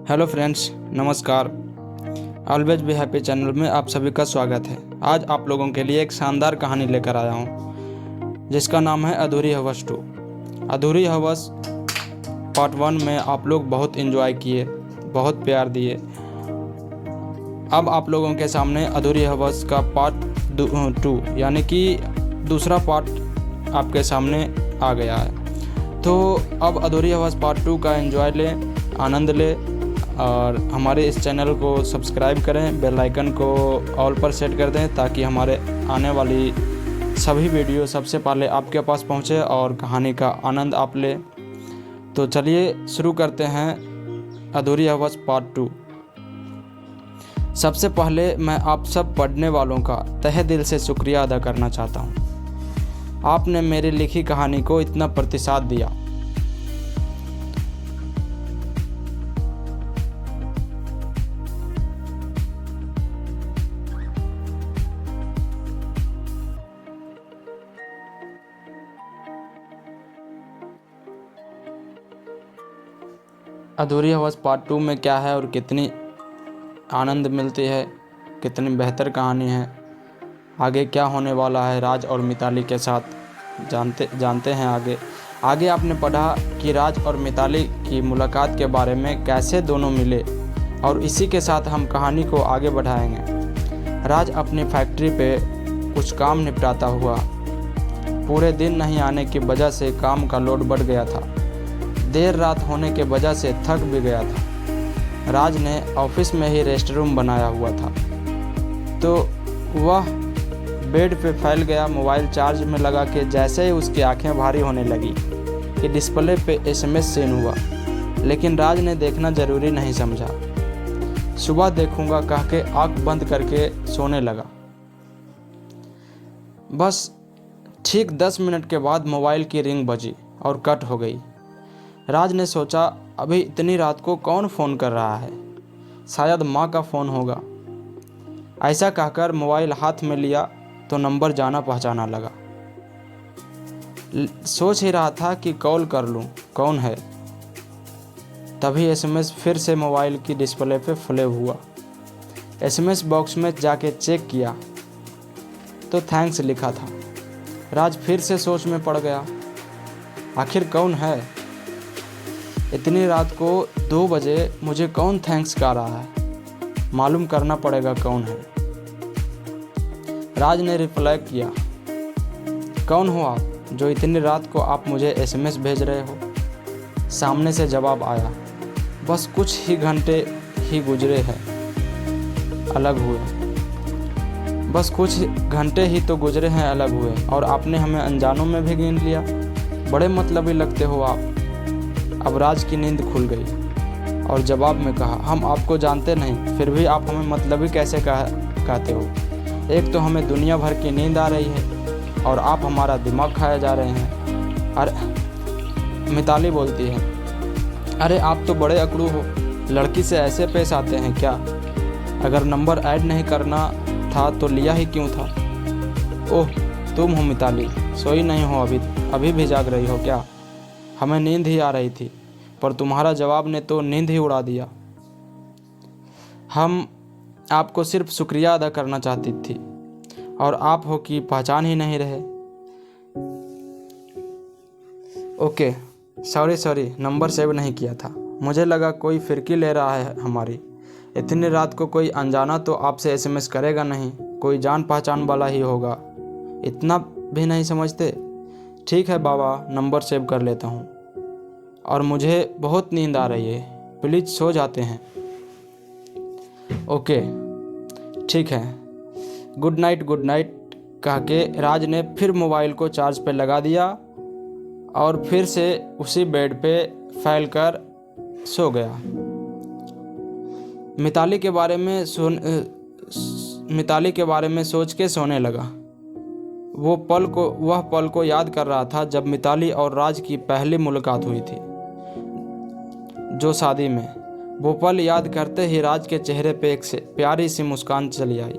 Hello friends, नमस्कार। Always be happy channel में आप सभी का स्वागत है। आज आप लोगों के लिए एक शानदार कहानी लेकर आया हूँ जिसका नाम है अधूरी हवस 2। अधूरी हवस पार्ट 1 में आप लोग बहुत एंजॉय किए, बहुत प्यार दिए। अब आप लोगों के सामने अधूरी हवस का पार्ट 2 यानी कि दूसरा पार्ट आपके सामने आ गया है। तो अब अधूरी हवस पार्ट 2 का एंजॉय लें, आनंद लें और हमारे इस चैनल को सब्सक्राइब करें, बेल आइकन को ऑल पर सेट कर दें ताकि हमारे आने वाली सभी वीडियो सबसे पहले आपके पास पहुंचे और कहानी का आनंद आप लें। तो चलिए शुरू करते हैं अधूरी हवस पार्ट 2। सबसे पहले मैं आप सब पढ़ने वालों का तहे दिल से शुक्रिया अदा करना चाहता हूं। आपने मेरी लिखी कहानी को इतना प्रतिसाद दिया। अधूरी हवस पार्ट 2 में क्या है और कितनी आनंद मिलती है, कितनी बेहतर कहानी है, आगे क्या होने वाला है राज और मिताली के साथ जानते हैं। आगे आपने पढ़ा कि राज और मिताली की मुलाकात के बारे में, कैसे दोनों मिले, और इसी के साथ हम कहानी को आगे बढ़ाएंगे। राज अपनी फैक्ट्री पे कुछ काम निपटाता हुआ पूरे दिन नहीं आने की वजह से काम का लोड बढ़ गया था। देर रात होने के वजह से थक भी गया था। राज ने ऑफिस में ही रेस्ट रूम बनाया हुआ था, तो वह बेड पे फैल गया, मोबाइल चार्ज में लगा के। जैसे ही उसकी आंखें भारी होने लगी कि डिस्प्ले पे एसएमएस सेंड हुआ, लेकिन राज ने देखना ज़रूरी नहीं समझा। सुबह देखूंगा कह के आँख बंद करके सोने लगा। बस ठीक 10 मिनट के बाद मोबाइल की रिंग बजी और कट हो गई। राज ने सोचा, अभी इतनी रात को कौन फ़ोन कर रहा है, शायद माँ का फ़ोन होगा। ऐसा कहकर मोबाइल हाथ में लिया तो नंबर जाना पहचाना लगा। सोच ही रहा था कि कॉल कर लूँ, कौन है। तभी एसएमएस फिर से मोबाइल की डिस्प्ले पे फ्लैश हुआ। एसएमएस बॉक्स में जाके चेक किया तो थैंक्स लिखा था। राज फिर से सोच में पड़ गया, आखिर कौन है। इतनी रात को 2 बजे मुझे कौन थैंक्स कह रहा है, मालूम करना पड़ेगा कौन है। राज ने रिप्लाई किया, कौन हो आप, जो इतनी रात को आप मुझे एसएमएस भेज रहे हो। सामने से जवाब आया, बस कुछ ही घंटे ही गुजरे हैं, अलग हुए। बस कुछ घंटे ही तो गुजरे हैं, अलग हुए, और आपने हमें अनजानों में भी गिन लिया। बड़े मतलबी लगते हो आप। अब राज की नींद खुल गई और जवाब में कहा, हम आपको जानते नहीं, फिर भी आप हमें मतलबी कैसे कहते हो। एक तो हमें दुनिया भर की नींद आ रही है और आप हमारा दिमाग खाए जा रहे हैं। अरे मिताली बोलती है, अरे आप तो बड़े अकड़ू हो, लड़की से ऐसे पेश आते हैं क्या। अगर नंबर ऐड नहीं करना था तो लिया ही क्यों था। ओह तुम हो मिताली, सोई नहीं हो अभी भी जाग रही हो क्या। हमें नींद ही आ रही थी, पर तुम्हारा जवाब ने तो नींद ही उड़ा दिया। हम आपको सिर्फ शुक्रिया अदा करना चाहती थी और आप हो कि पहचान ही नहीं रहे। ओके सॉरी, नंबर सेव नहीं किया था। मुझे लगा कोई फिरकी ले रहा है हमारी। इतनी रात को कोई अनजाना तो आपसे एसएमएस करेगा नहीं, कोई जान पहचान वाला ही होगा। इतना भी नहीं समझते। ठीक है बाबा, नंबर सेव कर लेता हूँ, और मुझे बहुत नींद आ रही है, प्लीज़ सो जाते हैं। ओके ठीक है, गुड नाइट कह के राज ने फिर मोबाइल को चार्ज पे लगा दिया और फिर से उसी बेड पे फैल कर सो गया। मिताली के बारे में सोच के सोने लगा। वह पल को याद कर रहा था जब मिताली और राज की पहली मुलाकात हुई थी, जो शादी में। वो पल याद करते ही राज के चेहरे पे एक से प्यारी सी मुस्कान चली आई।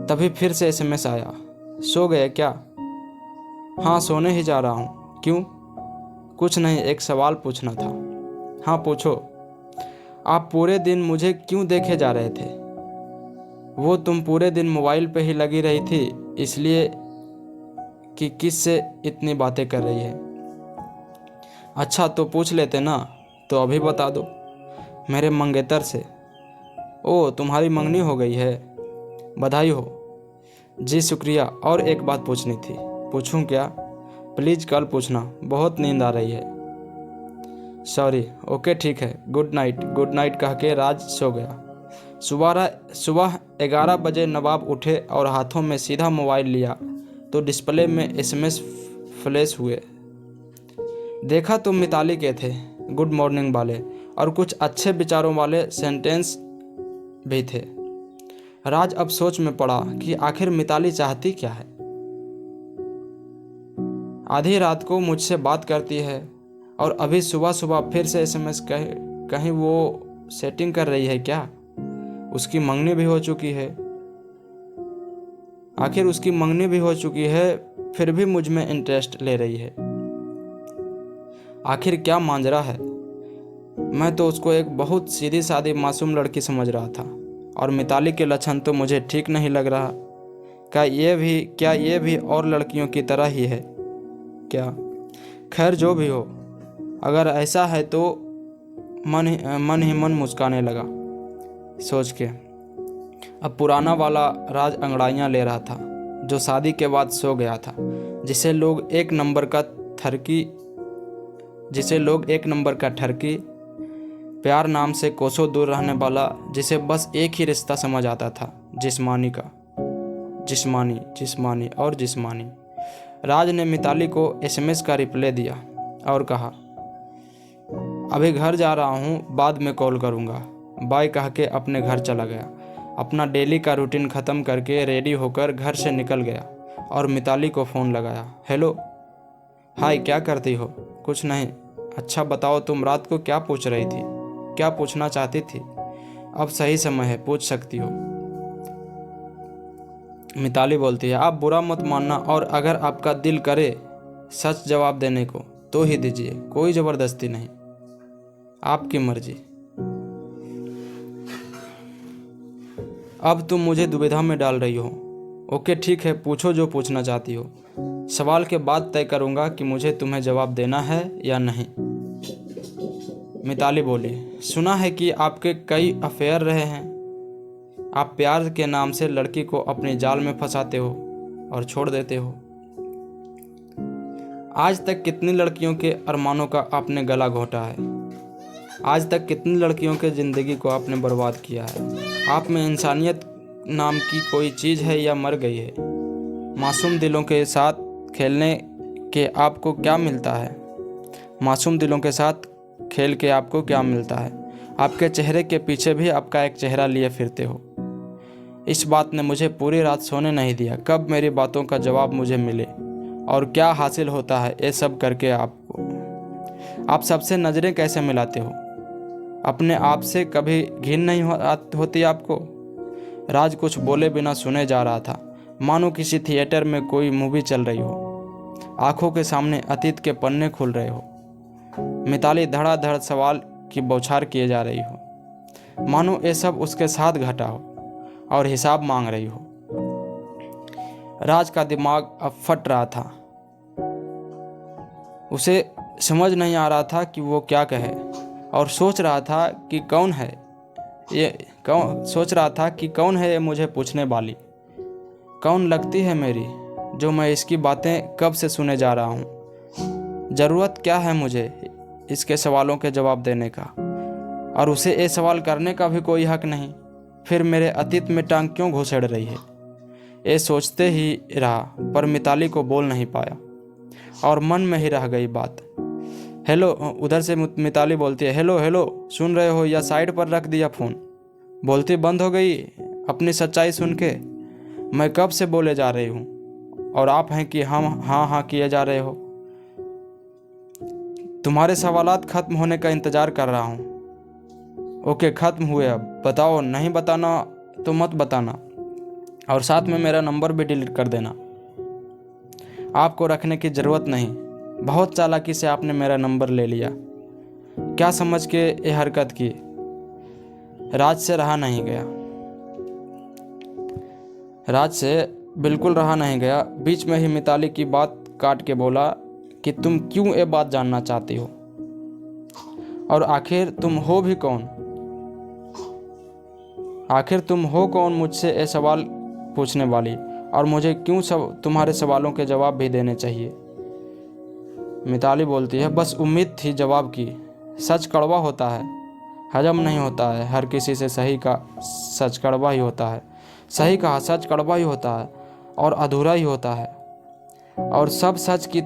तभी फिर से एसएमएस आया, सो गए क्या। हाँ सोने ही जा रहा हूँ। क्यों। कुछ नहीं, एक सवाल पूछना था। हाँ पूछो। आप पूरे दिन मुझे क्यों देखे जा रहे थे? वो तुम पूरे दिन मोबाइल पे ही लगी रही थी, इसलिए कि किससे इतनी बातें कर रही है। अच्छा तो पूछ लेते ना, तो अभी बता दो। मेरे मंगेतर से। ओ, तुम्हारी मंगनी हो गई है, बधाई हो। जी शुक्रिया, और एक बात पूछनी थी। पूछूं क्या? प्लीज़ कल पूछना, बहुत नींद आ रही है। सॉरी। ओके ठीक है, गुड नाइट। गुड नाइट कह के राज सो गया। सुबह 11 बजे नवाब उठे और हाथों में सीधा मोबाइल लिया तो डिस्प्ले में एसएमएस फ्लैश हुए। देखा तो मिताली के थे, गुड मॉर्निंग वाले और कुछ अच्छे विचारों वाले सेंटेंस भी थे। राज अब सोच में पड़ा कि आखिर मिताली चाहती क्या है। आधी रात को मुझसे बात करती है और अभी सुबह सुबह फिर से एसएमएस कहीं वो सेटिंग कर रही है क्या? उसकी मंगनी भी हो चुकी है। आखिर उसकी मंगनी भी हो चुकी है, फिर भी मुझ में इंटरेस्ट ले रही है। आखिर क्या मांजरा है? मैं तो उसको एक बहुत सीधी सादी मासूम लड़की समझ रहा था और मिताली के लक्षण तो मुझे ठीक नहीं लग रहा। क्या ये भी और लड़कियों की तरह ही है क्या? खैर जो भी हो, अगर ऐसा है तो मन ही मन मुस्काने लगा सोच के। अब पुराना वाला राज अंगड़ाइयाँ ले रहा था, जो शादी के बाद सो गया था, जिसे लोग एक नंबर का ठरकी, प्यार नाम से कोसों दूर रहने वाला, जिसे बस एक ही रिश्ता समझ आता था, जिस्मानी का। जिस्मानी और जिस्मानी। राज ने मिताली को एसएमएस का रिप्लाई दिया और कहा, अभी घर जा रहा हूँ, बाद में कॉल करूँगा, बाय कह के अपने घर चला गया। अपना डेली का रूटीन ख़त्म करके रेडी होकर घर से निकल गया और मिताली को फ़ोन लगाया। हेलो, हाय, क्या करती हो? कुछ नहीं। अच्छा बताओ, तुम रात को क्या पूछ रही थी? क्या पूछना चाहती थी? अब सही समय है, पूछ सकती हो। मिताली बोलती है, आप बुरा मत मानना और अगर आपका दिल करे सच जवाब देने को तो ही दीजिए, कोई ज़बरदस्ती नहीं, आपकी मर्जी। अब तुम मुझे दुविधा में डाल रही हो। ओके ठीक है, पूछो जो पूछना चाहती हो। सवाल के बाद तय करूँगा कि मुझे तुम्हें जवाब देना है या नहीं। मिताली बोली, सुना है कि आपके कई अफेयर रहे हैं। आप प्यार के नाम से लड़की को अपने जाल में फंसाते हो और छोड़ देते हो। आज तक कितनी लड़कियों के अरमानों का आपने गला घोटा है। आज तक कितनी लड़कियों के ज़िंदगी को आपने बर्बाद किया है। आप में इंसानियत नाम की कोई चीज़ है या मर गई है? मासूम दिलों के साथ खेलने के आपको क्या मिलता है? मासूम दिलों के साथ खेल के आपको क्या मिलता है? आपके चेहरे के पीछे भी आपका एक चेहरा लिए फिरते हो। इस बात ने मुझे पूरी रात सोने नहीं दिया। कब मेरी बातों का जवाब मुझे मिले और क्या हासिल होता है ये सब करके आपको? आप सबसे नज़रें कैसे मिलाते हो? अपने आप से कभी घिन नहीं होती आपको? राज कुछ बोले बिना सुने जा रहा था, मानो किसी थिएटर में कोई मूवी चल रही हो। आंखों के सामने अतीत के पन्ने खुल रहे हो। मिताली धड़ाधड़ सवाल की बौछार किए जा रही हो, मानो ये सब उसके साथ घटा हो और हिसाब मांग रही हो। राज का दिमाग अब फट रहा था। उसे समझ नहीं आ रहा था कि वो क्या कहे और सोच रहा था कि कौन है ये मुझे पूछने वाली। कौन लगती है मेरी जो मैं इसकी बातें कब से सुने जा रहा हूँ। ज़रूरत क्या है मुझे इसके सवालों के जवाब देने का, और उसे ये सवाल करने का भी कोई हक नहीं। फिर मेरे अतीत में टांग क्यों घुसेड़ रही है? ये सोचते ही रहा, पर मिताली को बोल नहीं पाया और मन में ही रह गई बात। हेलो, उधर से मिताली बोलती है, हेलो हेलो, सुन रहे हो या साइड पर रख दिया फ़ोन? बोलती बंद हो गई अपनी सच्चाई सुन के। मैं कब से बोले जा रही हूँ और आप हैं कि हम हाँ किए जा रहे हो। तुम्हारे सवालात खत्म होने का इंतज़ार कर रहा हूँ। ओके, खत्म हुए, अब बताओ। नहीं बताना तो मत बताना, और साथ में मेरा नंबर भी डिलीट कर देना। आपको रखने की ज़रूरत नहीं, बहुत चालाकी से आपने मेरा नंबर ले लिया। क्या समझ के ये हरकत की? राज से रहा नहीं गया। राज से बिल्कुल रहा नहीं गया। बीच में ही मिताली की बात काट के बोला कि तुम क्यों ये बात जानना चाहती हो, और आखिर तुम हो भी कौन? आखिर तुम हो कौन मुझसे ये सवाल पूछने वाली, और मुझे क्यों सब तुम्हारे सवालों के जवाब भी देने चाहिए? मिताली बोलती है, बस उम्मीद थी जवाब की। सच कड़वा होता है, हजम नहीं होता है हर किसी से। सही का सच कड़वा ही होता है। सही कहा, सच कड़वा ही होता है और अधूरा ही होता है, और सब सच की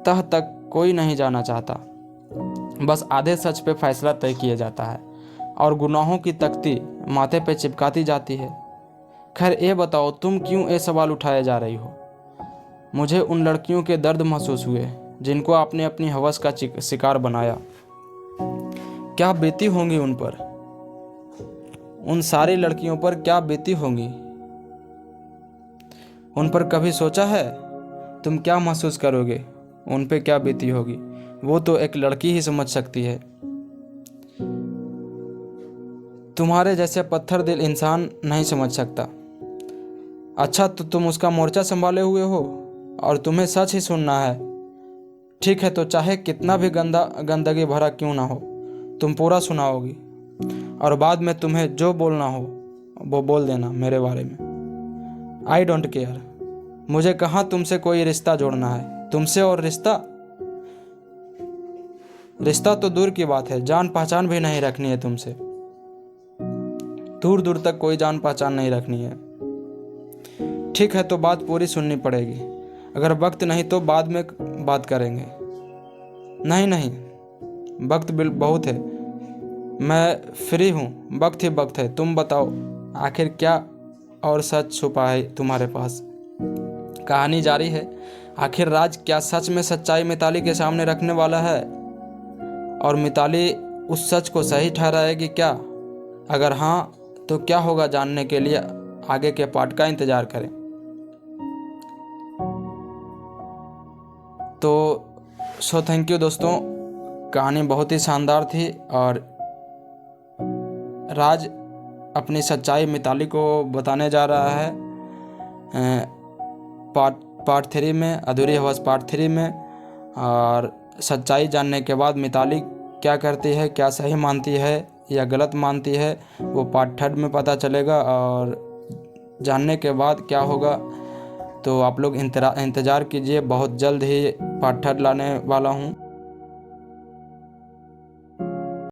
तह तक कोई नहीं जाना चाहता। बस आधे सच पे फैसला तय किया जाता है और गुनाहों की तख्ती माथे पे चिपकाती जाती है। खैर ये बताओ, तुम क्यों ये सवाल उठाए जा रही हो? मुझे उन लड़कियों के दर्द महसूस हुए जिनको आपने अपनी हवस का शिकार बनाया। क्या बीती होंगी उन पर, उन सारी लड़कियों पर क्या बीती होंगी? उन पर कभी सोचा है तुम क्या महसूस करोगे? उन पे क्या बीती होगी वो तो एक लड़की ही समझ सकती है। तुम्हारे जैसे पत्थर दिल इंसान नहीं समझ सकता। अच्छा, तो तुम उसका मोर्चा संभाले हुए हो और तुम्हें सच ही सुनना है। ठीक है, तो चाहे कितना भी गंदगी भरा क्यों ना हो, तुम पूरा सुनाओगी, और बाद में तुम्हें जो बोलना हो वो बोल देना मेरे बारे में। I don't care. मुझे कहाँ तुमसे कोई रिश्ता जोड़ना है। तुमसे और रिश्ता तो दूर की बात है, जान पहचान भी नहीं रखनी है तुमसे। दूर दूर तक कोई जान पहचान नहीं रखनी है। ठीक है, तो बात पूरी सुननी पड़ेगी। अगर वक्त नहीं तो बाद में बात करेंगे। नहीं, वक्त बहुत है, मैं फ्री हूँ। वक्त ही वक्त है। तुम बताओ, आखिर क्या और सच छुपा है तुम्हारे पास? कहानी जारी है। आखिर राज क्या सच में सच्चाई मिताली के सामने रखने वाला है, और मिताली उस सच को सही ठहराएगी क्या? अगर हाँ, तो क्या होगा जानने के लिए आगे के पार्ट का इंतजार करें। तो थैंक यू दोस्तों। कहानी बहुत ही शानदार थी, और राज अपनी सच्चाई मिताली को बताने जा रहा है पार्ट 3 में, अधूरी हवस पार्ट 3 में। और सच्चाई जानने के बाद मिताली क्या करती है, क्या सही मानती है या गलत मानती है, वो पार्ट 3 में पता चलेगा। और जानने के बाद क्या होगा तो आप लोग इंतज़ार कीजिए। बहुत जल्द ही पार्ट 3 लाने वाला हूँ।